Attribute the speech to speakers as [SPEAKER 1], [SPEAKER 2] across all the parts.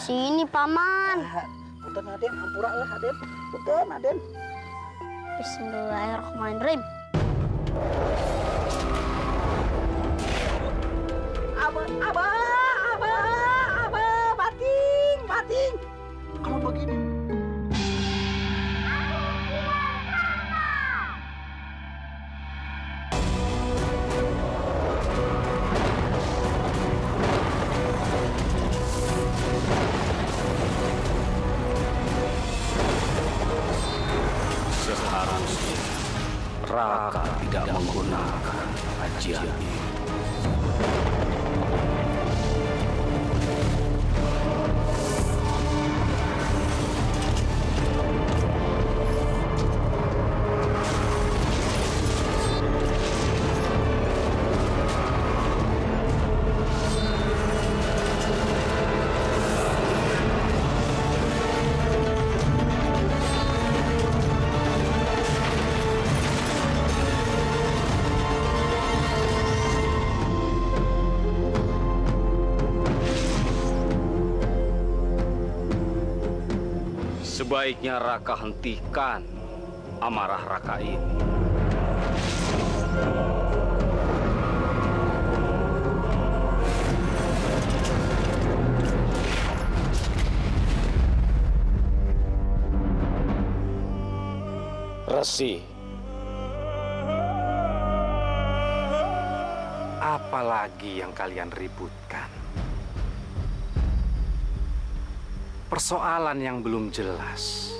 [SPEAKER 1] Sini, Paman.
[SPEAKER 2] Punten Aden, ampura lah Aden. Punten Aden.
[SPEAKER 1] Bismillahirrahmanirrahim.
[SPEAKER 2] Abah, bating. Kalau begini.
[SPEAKER 3] Seharusnya Raka tidak menggunakan ajian ini. Sebaiknya Raka hentikan amarah Raka ini. Resi, apalagi yang kalian ributkan? Persoalan yang belum jelas.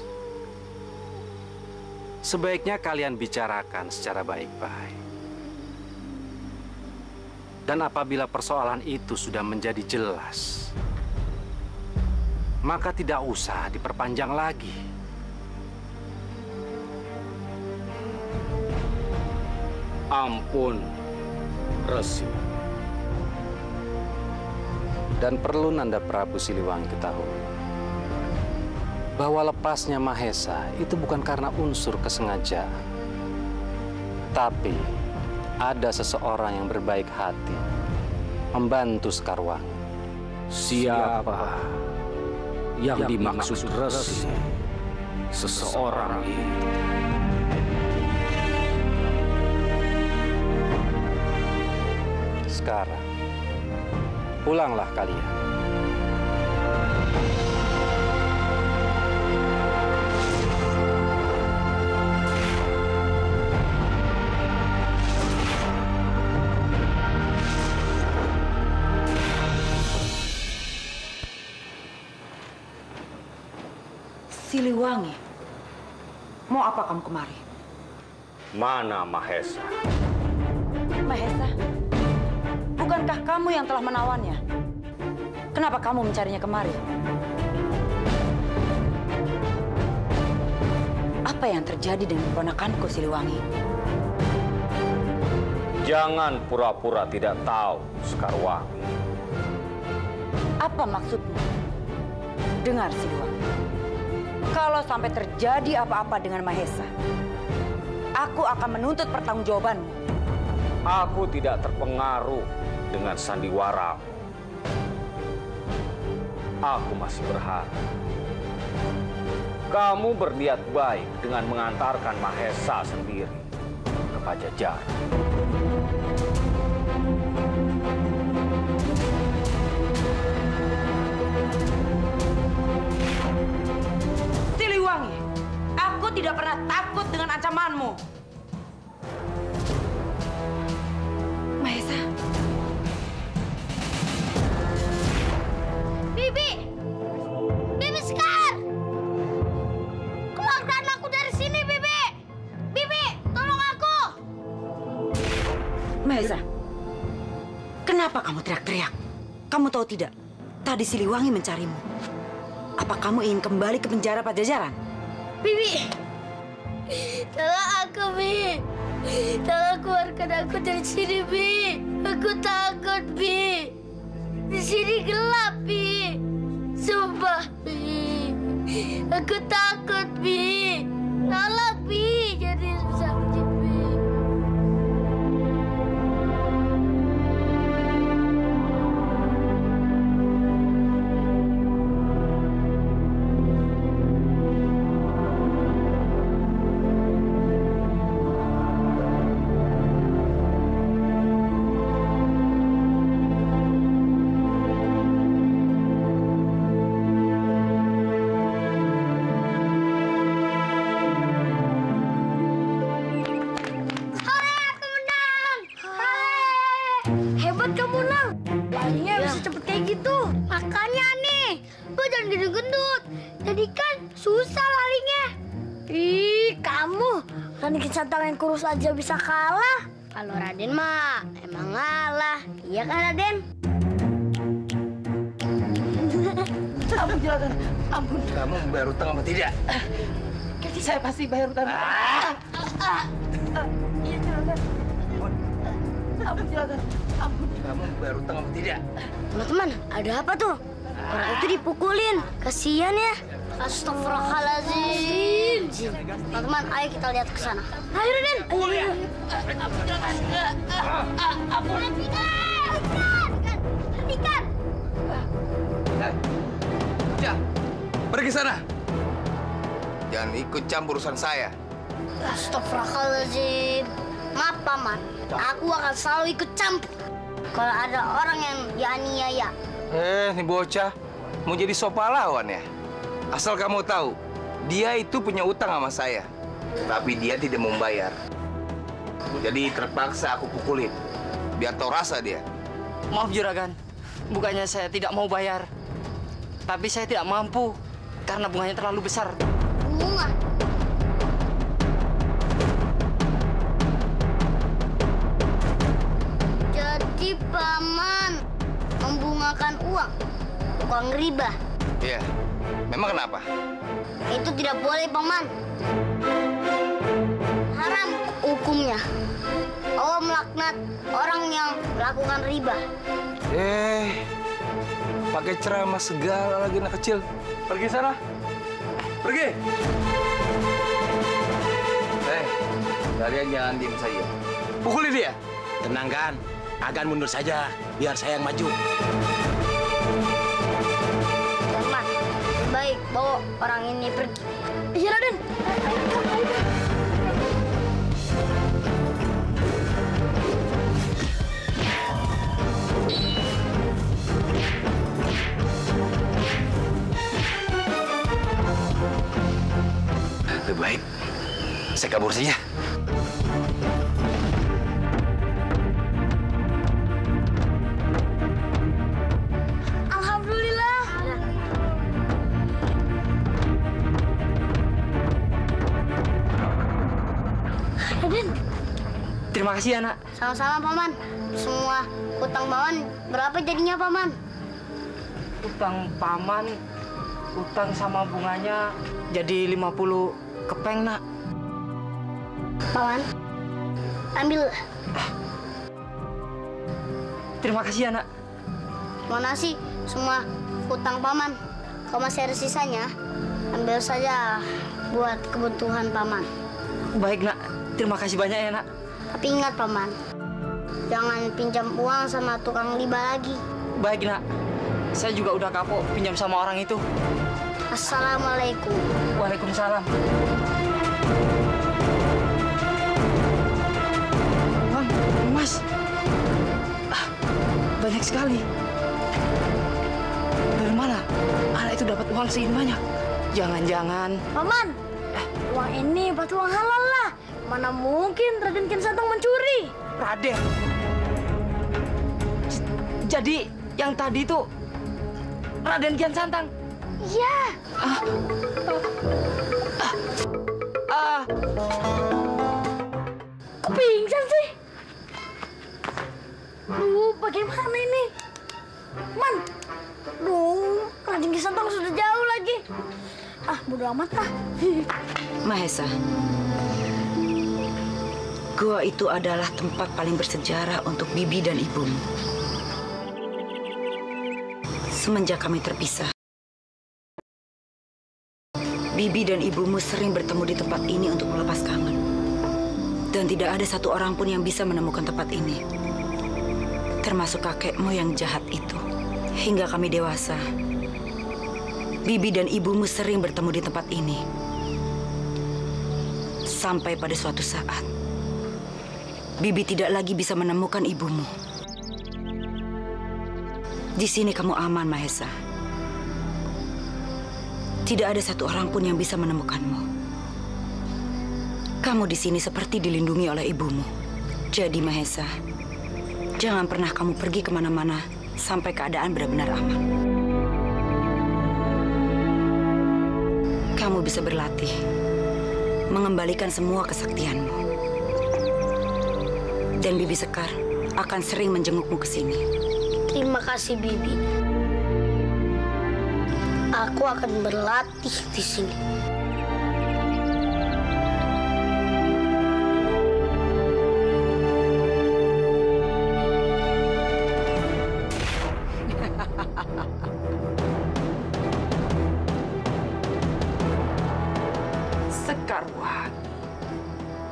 [SPEAKER 3] Sebaiknya kalian bicarakan secara baik-baik. Dan apabila persoalan itu sudah menjadi jelas, maka tidak usah diperpanjang lagi. Ampun, Resi. Dan perlu Nanda Prabu Siliwangi ketahui bahwa lepasnya Mahesa itu bukan karena unsur kesengajaan. Tapi ada seseorang yang berbaik hati membantu Sekarwangi. Siapa yang dimaksud Resi? Seseorang ini. Sekarang pulanglah kalian.
[SPEAKER 4] Siliwangi, mau apa kamu kemari?
[SPEAKER 3] Mana Mahesa?
[SPEAKER 4] Mahesa, bukankah kamu yang telah menawannya? Kenapa kamu mencarinya kemari? Apa yang terjadi dengan keponakanku, Siliwangi?
[SPEAKER 3] Jangan pura-pura tidak tahu, Sekarwangi.
[SPEAKER 4] Apa maksudmu? Dengar, Siliwangi. Kalau sampai terjadi apa-apa dengan Mahesa, aku akan menuntut pertanggungjawabanmu.
[SPEAKER 3] Aku tidak terpengaruh dengan sandiwaramu. Aku masih berharap kamu berniat baik dengan mengantarkan Mahesa sendiri ke Pajajaran.
[SPEAKER 4] Siliwangi, aku tidak pernah takut dengan ancamanmu. Mahesa.
[SPEAKER 1] Bibi! Bibi Sekar! Keluarkan aku dari sini, Bibi! Bibi, tolong aku!
[SPEAKER 4] Mahesa, kenapa kamu teriak-teriak? Kamu tahu tidak, tadi Siliwangi mencarimu. Apa kamu ingin kembali ke penjara Pajajaran?
[SPEAKER 1] Bibi! Tolong aku, Bi! Tolong keluarkan aku dari sini, Bi! Aku takut, Bi! Di sini gelap, Bi! Sumpah, Bi! Aku takut, Bi! Tolong, Bi! Jadi sakit, Bi! Bibo jangan gendut-gendut. Jadi kan susah larinya. Ih, kamu Raden Kian Santang yang kurus aja bisa kalah. Kalau Raden mah emang ngalah. Iya kan Raden?
[SPEAKER 2] Ampun Juragan, ampun.
[SPEAKER 5] Kamu membayar utang apa tidak?
[SPEAKER 2] Saya pasti bayar utang. Iya Juragan. Ampun Juragan, ampun.
[SPEAKER 5] Kamu membayar utang apa tidak?
[SPEAKER 1] Teman-teman, ada apa tuh? Orang itu dipukulin. Kasihan ya. Astagfirullahaladzim. Teman-teman, ayo kita lihat ke sana. Ayo, Raden. Ayo.
[SPEAKER 2] Ampun.
[SPEAKER 1] Hentikan.
[SPEAKER 5] Ya, pergi sana. Jangan ikut campur urusan saya.
[SPEAKER 1] Astagfirullahaladzim. Maaf, Paman. Aku akan selalu ikut campur kalau ada orang yang dianiaya.
[SPEAKER 5] Ini bocah mau jadi so pahlawan ya? Asal kamu tahu, dia itu punya utang sama saya. Tapi dia tidak mau membayar. Jadi terpaksa aku pukulin. Biar tahu rasa dia.
[SPEAKER 2] Maaf Juragan, bukannya saya tidak mau bayar. Tapi saya tidak mampu karena bunganya terlalu besar.
[SPEAKER 1] Bunga. Jadi Paman membungakan uang, uang riba.
[SPEAKER 5] Iya. Memang kenapa?
[SPEAKER 1] Itu tidak boleh, Paman. Haram hukumnya. Allah melaknat orang yang melakukan riba.
[SPEAKER 5] Pakai ceramah segala lagi anak kecil. Pergi sana. Pergi. Kalian jangan diem saja. Pukuli dia.
[SPEAKER 6] Tenang kan, Agan mundur saja, biar saya yang maju.
[SPEAKER 1] Paman, baik bawa orang ini pergi. Iya, Raden.
[SPEAKER 6] Lebih baik saya kabur saja.
[SPEAKER 1] Alhamdulillah. Raden.
[SPEAKER 2] Terima kasih, anak.
[SPEAKER 1] Sama-sama, Paman. Semua utang Paman berapa jadinya, Paman?
[SPEAKER 2] Utang Paman, utang sama bunganya jadi 50 kepeng, Nak.
[SPEAKER 1] Paman, ambil.
[SPEAKER 2] Terima kasih, anak.
[SPEAKER 1] Mana sih semua utang Paman? Kalau masih ada sisanya, ambil saja buat kebutuhan Paman.
[SPEAKER 2] Baik, Nak. Terima kasih banyak ya, Nak.
[SPEAKER 1] Tapi ingat, Paman, jangan pinjam uang sama tukang riba lagi.
[SPEAKER 2] Baik, Nak. Saya juga udah kapok pinjam sama orang itu.
[SPEAKER 1] Assalamualaikum.
[SPEAKER 2] Waalaikumsalam. Bang, Mas. Banyak sekali. Dari mana anak itu dapat uang segini banyak? Jangan-jangan...
[SPEAKER 1] Paman, uang ini buat uang halal lah. Mana mungkin Raden Kian Santang mencuri?
[SPEAKER 2] Raden. Jadi yang tadi itu Raden Kian Santang.
[SPEAKER 1] Iya. Kok pingsan sih? Bagaimana ini? Man, Raden Kian Santang sudah jauh lagi. Bodo amat lah.
[SPEAKER 4] Mahesa, gua itu adalah tempat paling bersejarah untuk Bibi dan ibumu. Semenjak kami terpisah, Bibi dan ibumu sering bertemu di tempat ini untuk melepas kangen. Dan tidak ada satu orang pun yang bisa menemukan tempat ini. Termasuk kakekmu yang jahat itu. Hingga kami dewasa, Bibi dan ibumu sering bertemu di tempat ini. Sampai pada suatu saat, Bibi tidak lagi bisa menemukan ibumu. Di sini kamu aman, Mahesa. Tidak ada satu orang pun yang bisa menemukanmu. Kamu di sini seperti dilindungi oleh ibumu. Jadi, Mahesa, jangan pernah kamu pergi kemana-mana sampai keadaan benar-benar aman. kamu bisa berlatih, mengembalikan semua kesaktianmu. Dan Bibi Sekar akan sering menjengukmu ke sini.
[SPEAKER 1] Terima kasih, Bibi. Aku akan berlatih di sini.
[SPEAKER 4] Sekarwan,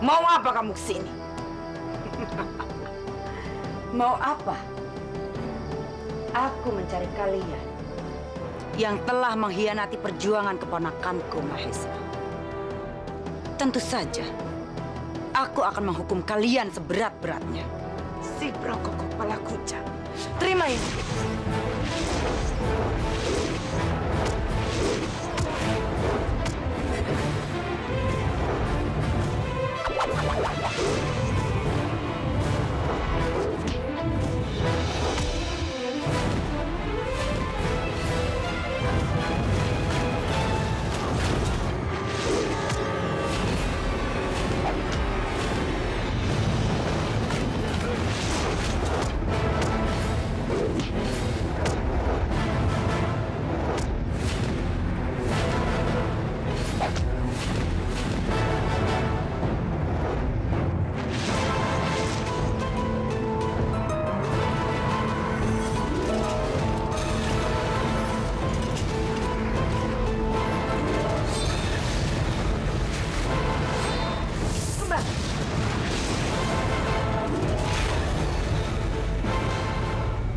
[SPEAKER 4] mau apa kamu kesini? Mau apa? Aku mencari kalian yang telah mengkhianati perjuangan keponakanku, Mahesa. Tentu saja, aku akan menghukum kalian seberat-beratnya. Si Brokok kepala kucing. Terima ini.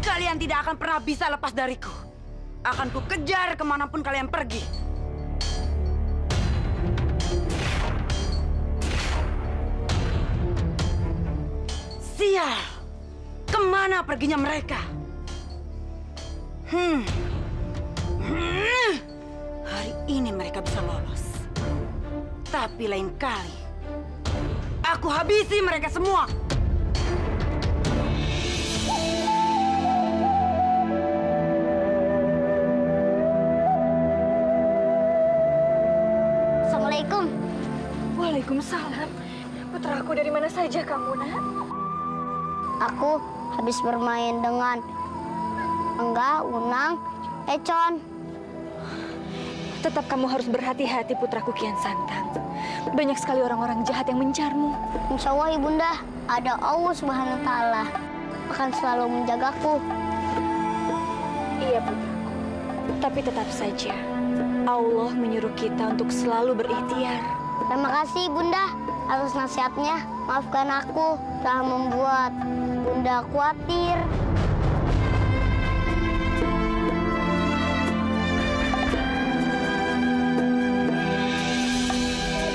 [SPEAKER 4] Kalian tidak akan pernah bisa lepas dariku. Akan ku kejar kemanapun kalian pergi. Sial! Kemana perginya mereka? Hari ini mereka bisa lolos. Tapi lain kali, aku habisi mereka semua.
[SPEAKER 1] Assalamualaikum.
[SPEAKER 7] Waalaikumsalam. Putraku, dari mana saja kamu, Nak?
[SPEAKER 1] Aku habis bermain dengan Angga, Unang, Econ.
[SPEAKER 7] Tetap kamu harus berhati-hati, putraku Kian Santang. Banyak sekali orang-orang jahat yang mencarmu.
[SPEAKER 1] Insya Allah, Ibunda, ada Allah Subhanahu wa Ta'ala akan selalu menjagaku.
[SPEAKER 7] Iya, putraku. Tapi tetap saja, Allah menyuruh kita untuk selalu berikhtiar.
[SPEAKER 1] Terima kasih, Bunda, atas nasihatnya. Maafkan aku telah membuat Bunda khawatir.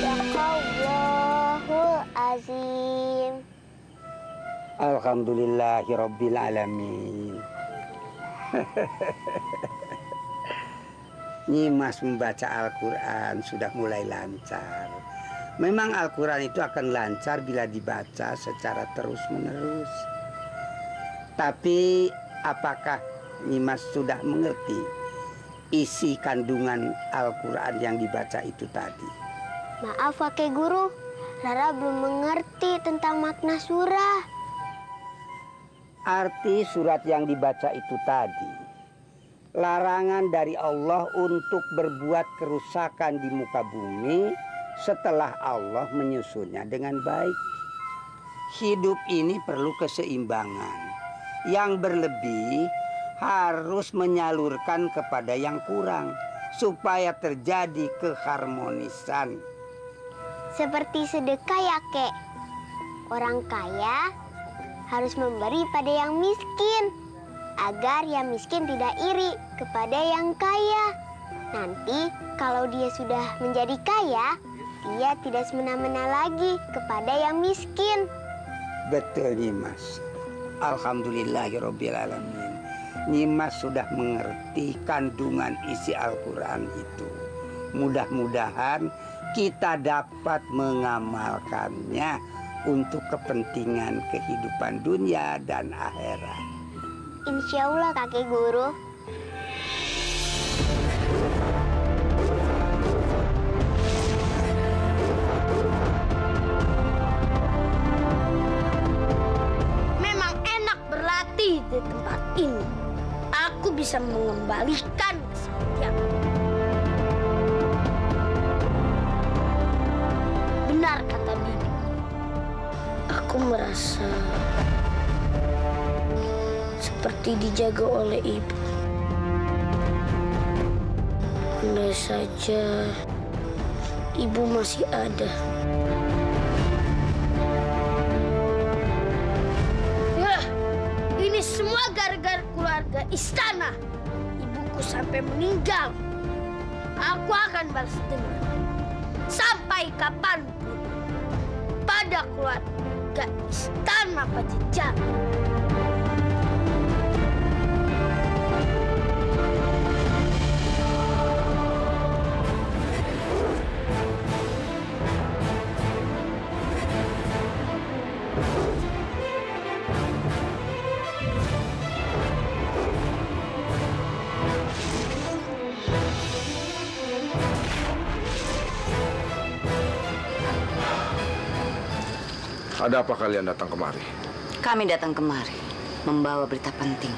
[SPEAKER 1] Sadaqallahul azim.
[SPEAKER 8] Alhamdulillahirabbil alamin. Nyimas membaca Al-Quran sudah mulai lancar. Memang Al-Quran itu akan lancar bila dibaca secara terus-menerus. Tapi apakah Nyimas sudah mengerti isi kandungan Al-Quran yang dibaca itu tadi?
[SPEAKER 1] Maaf, Kakek Guru. Rara belum mengerti tentang makna surah.
[SPEAKER 8] Arti surat yang dibaca itu tadi, larangan dari Allah untuk berbuat kerusakan di muka bumi setelah Allah menyusunnya dengan baik. Hidup ini perlu keseimbangan. Yang berlebih harus menyalurkan kepada yang kurang supaya terjadi keharmonisan.
[SPEAKER 1] Seperti sedekah ya, Kek. Orang kaya harus memberi pada yang miskin, agar yang miskin tidak iri kepada yang kaya. Nanti kalau dia sudah menjadi kaya, dia tidak semena-mena lagi kepada yang miskin.
[SPEAKER 8] Betul, Nyimas. Alhamdulillahirabbil alamin. Nyimas sudah mengerti kandungan isi Al-Quran itu. Mudah-mudahan kita dapat mengamalkannya untuk kepentingan kehidupan dunia dan akhirat.
[SPEAKER 1] Insya Allah, Kakek Guru. bisa mengembalikan kesaktian. Benar kata Bibi. Aku merasa seperti dijaga oleh ibu. Andai saja ibu masih ada. Yah, ini semua gara-gara keluarga istana. Ibuku sampai meninggal. Aku akan balas dendam sampai kapanpun pada keluarga istana Pajajaran.
[SPEAKER 9] Ada apa kalian datang kemari?
[SPEAKER 4] Kami datang kemari membawa berita penting.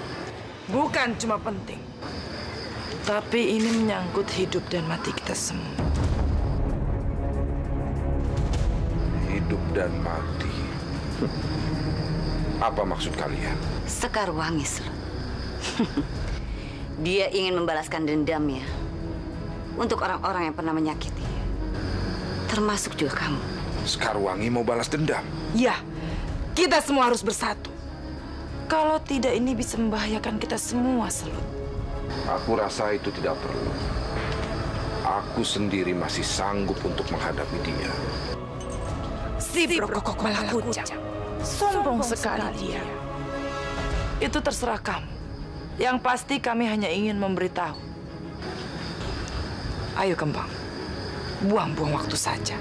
[SPEAKER 10] Bukan cuma penting, tapi ini menyangkut hidup dan mati kita semua.
[SPEAKER 9] Hidup dan mati. Apa maksud kalian?
[SPEAKER 4] Sekarwangi, Slut. Dia ingin membalaskan dendamnya untuk orang-orang yang pernah menyakitinya, termasuk juga kamu.
[SPEAKER 9] Sekarwangi mau balas dendam?
[SPEAKER 10] Ya, kita semua harus bersatu. Kalau tidak, ini bisa membahayakan kita semua, Slut.
[SPEAKER 9] Aku rasa itu tidak perlu. Aku sendiri masih sanggup untuk menghadapi dia.
[SPEAKER 10] Si Brokok malah kucang. Sombong sekali dia. Itu terserah kamu. Yang pasti kami hanya ingin memberitahu. Ayo Kembang, buang-buang waktu saja.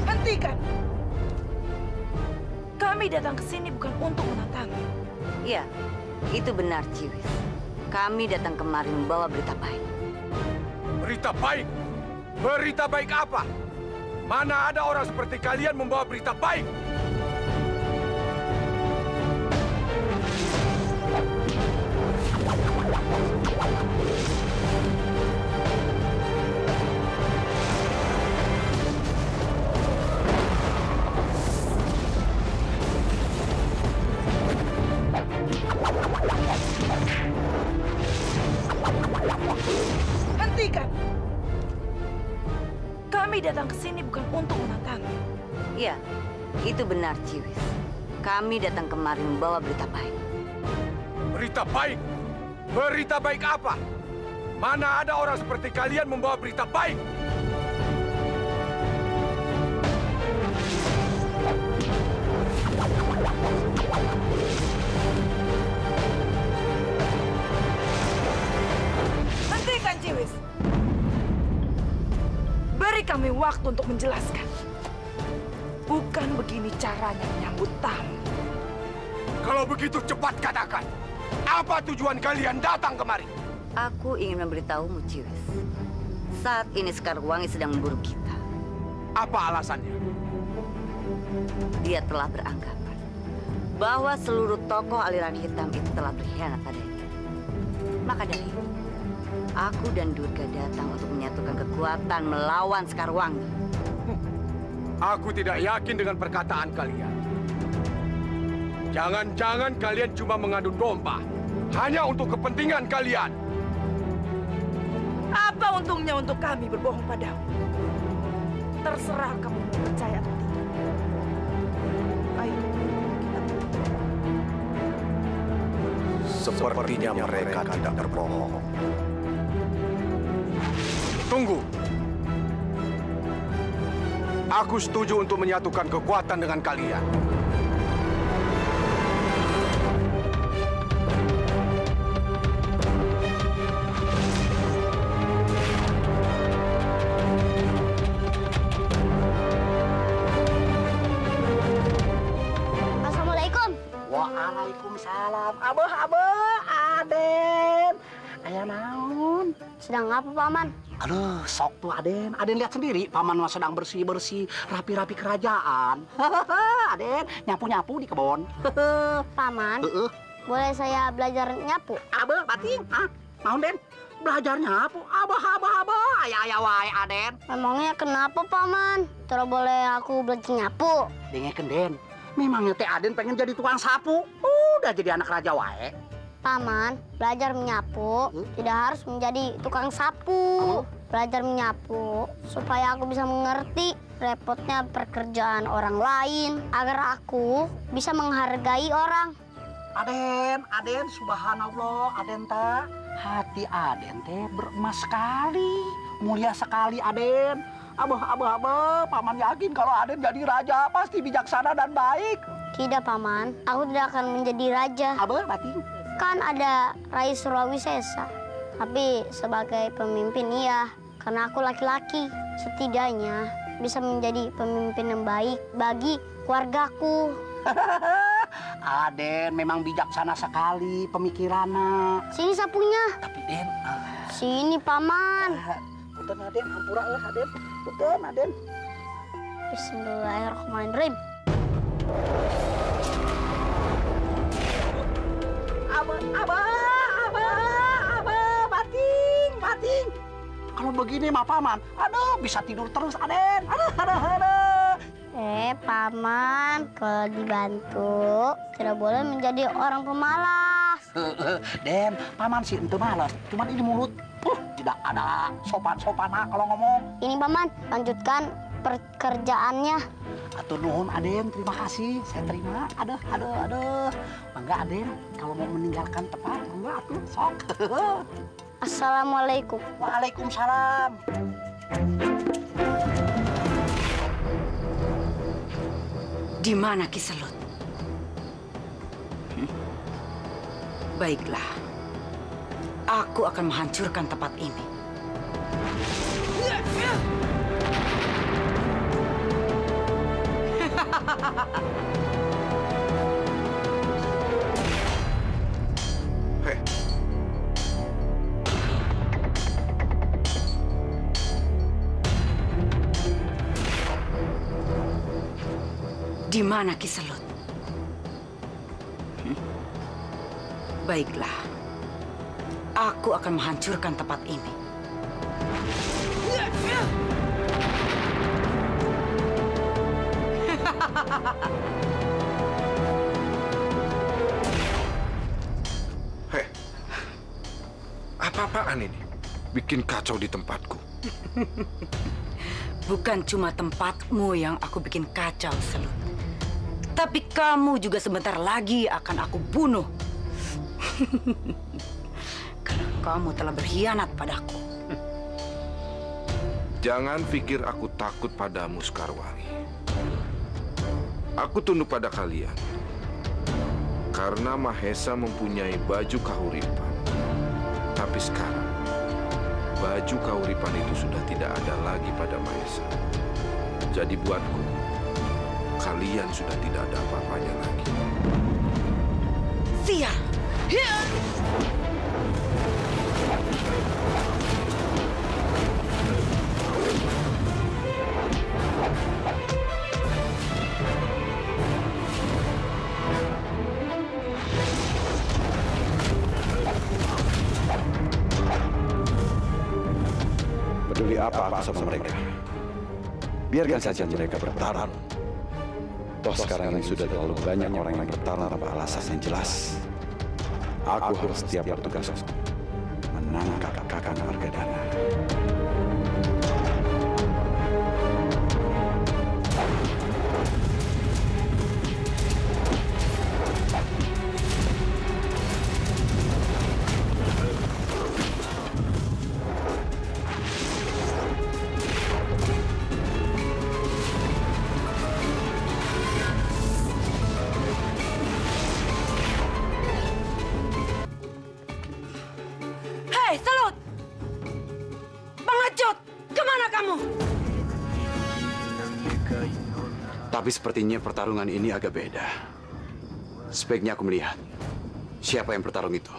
[SPEAKER 10] Hentikan! Kami datang ke sini bukan untuk menantangmu.
[SPEAKER 4] Iya, itu benar, Ciwis. Kami datang kemari membawa berita baik.
[SPEAKER 9] Berita baik? Berita baik apa? Mana ada orang seperti kalian membawa berita baik?
[SPEAKER 10] Hentikan! Kami datang ke sini bukan untuk menantangmu.
[SPEAKER 4] Iya, itu benar, Ciwis. Kami datang kemari membawa berita baik.
[SPEAKER 9] Berita baik? Berita baik apa? Mana ada orang seperti kalian membawa berita baik?
[SPEAKER 10] Hentikan, Ciwis! Beri kami waktu untuk menjelaskan. Bukan begini caranya menyambut tamu.
[SPEAKER 9] Kalau begitu cepat katakan. Apa tujuan kalian datang kemari?
[SPEAKER 4] Aku ingin memberitahumu, Ciwis. Saat ini Sekarwangi sedang memburu kita.
[SPEAKER 9] Apa alasannya?
[SPEAKER 4] Dia telah beranggapan bahwa seluruh tokoh aliran hitam itu telah berkhianat padanya. Maka dari itu, aku dan Durga datang untuk menyatukan kekuatan melawan Sekarwangi.
[SPEAKER 9] Aku tidak yakin dengan perkataan kalian. Jangan-jangan kalian cuma mengadu domba. Hanya untuk kepentingan kalian.
[SPEAKER 10] Apa untungnya untuk kami berbohong padamu? Terserah kamu percaya atau tidak. Ayo, kita
[SPEAKER 9] Sepertinya mereka tidak berbohong. Tunggu. Aku setuju untuk menyatukan kekuatan dengan kalian.
[SPEAKER 1] Assalamualaikum.
[SPEAKER 11] Waalaikumsalam. Abah, Aden. Aya naon?
[SPEAKER 1] sedang apa, Paman?
[SPEAKER 6] Aduh, sok tuh Aden. Aden lihat sendiri, Paman mah sedang bersih-bersih, rapi-rapi kerajaan. Aden, nyapu-nyapu di kebun.
[SPEAKER 1] Paman, boleh saya belajar nyapu?
[SPEAKER 6] Abah, bating. Hah? Mau, Den? Belajar nyapu? Abah. Ayah wae, Aden.
[SPEAKER 1] Emangnya kenapa, Paman? Terus boleh aku belajar nyapu?
[SPEAKER 6] Dengekeun, Den. Memangnya teh Aden pengen jadi tukang sapu? Udah jadi anak raja wae.
[SPEAKER 1] Paman, belajar menyapu tidak harus menjadi tukang sapu. Belajar menyapu supaya aku bisa mengerti repotnya pekerjaan orang lain agar aku bisa menghargai orang.
[SPEAKER 6] Aden, subhanallah, Aden teh. Hati Aden teh beremas sekali, mulia sekali Aden. Abah, Paman yakin kalau Aden jadi raja pasti bijaksana dan baik.
[SPEAKER 1] Tidak, Paman. Aku tidak akan menjadi raja.
[SPEAKER 6] Abah, bating.
[SPEAKER 1] Kan ada Rai Surawisesa. Tapi sebagai pemimpin iya, karena aku laki-laki. Setidaknya bisa menjadi pemimpin yang baik bagi keluargaku.
[SPEAKER 6] Aden memang bijaksana sekali pemikirannya.
[SPEAKER 1] Sini sapunya.
[SPEAKER 6] Tapi Den,
[SPEAKER 1] sini Paman.
[SPEAKER 6] Punten Aden, ampura lah Aden. Punten Aden.
[SPEAKER 1] Bismillahirrahmanirrahim.
[SPEAKER 6] Abah, bating. Kalau begini mah Paman, aduh bisa tidur terus Aden. Aduh.
[SPEAKER 1] Paman, kalau dibantu tidak boleh menjadi orang pemalas.
[SPEAKER 6] Den, Paman sih ente malas, cuman ini mulut tidak ada sopan-sopan kalau ngomong.
[SPEAKER 1] Ini Paman, lanjutkan pekerjaannya.
[SPEAKER 6] Atur nuhun Aden, terima kasih, saya terima. Aduh. Mangga Aden, kalau mau meninggalkan tempat, mangga atuh, sok.
[SPEAKER 1] Assalamualaikum.
[SPEAKER 6] Waalaikumsalam.
[SPEAKER 4] Di mana Ki Selut? Baiklah, aku akan menghancurkan tempat ini. Di mana Ki Selut? Baiklah, aku akan menghancurkan tempat ini.
[SPEAKER 9] Hei, apa-apaan ini? Bikin kacau di tempatku.
[SPEAKER 4] Bukan cuma tempatmu yang aku bikin kacau, Selut. Tapi kamu juga sebentar lagi akan aku bunuh. Karena kamu telah berkhianat padaku.
[SPEAKER 9] Jangan pikir aku takut padamu, Sekarwangi. Aku tunduk pada kalian. Karena Mahesa mempunyai baju kahuripan. Tapi sekarang, baju kahuripan itu sudah tidak ada lagi pada Mahesa. Jadi buatku, kalian sudah tidak ada apa-apanya lagi.
[SPEAKER 4] Sial!
[SPEAKER 11] Peduli apa aku sama mereka? Biarkan saja mereka bertarung. Toh sekarang ini sudah terlalu banyak orang yang bertarung tanpa alasan yang jelas. Aku harus setiap bertugas menangkap Kakang Argadana.
[SPEAKER 4] Hei, Selut! Pengecut! Kemana kamu?
[SPEAKER 11] Tapi sepertinya pertarungan ini agak beda. Sebaiknya aku melihat siapa yang bertarung itu.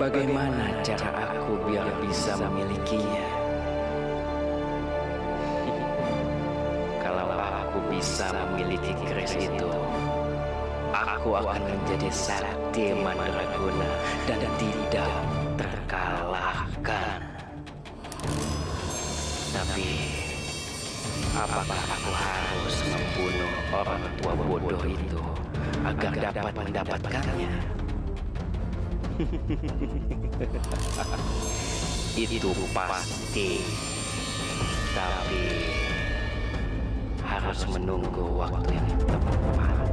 [SPEAKER 12] bagaimana cara aku biar bisa memilikinya? Kalau aku bisa memiliki keris itu, aku akan menjadi sakti mandraguna dan tidak terkalahkan. Tapi, apakah aku harus membunuh orang tua bodoh itu agar dapat mendapatkannya? Itu pasti. Tapi harus menunggu waktu yang tepat.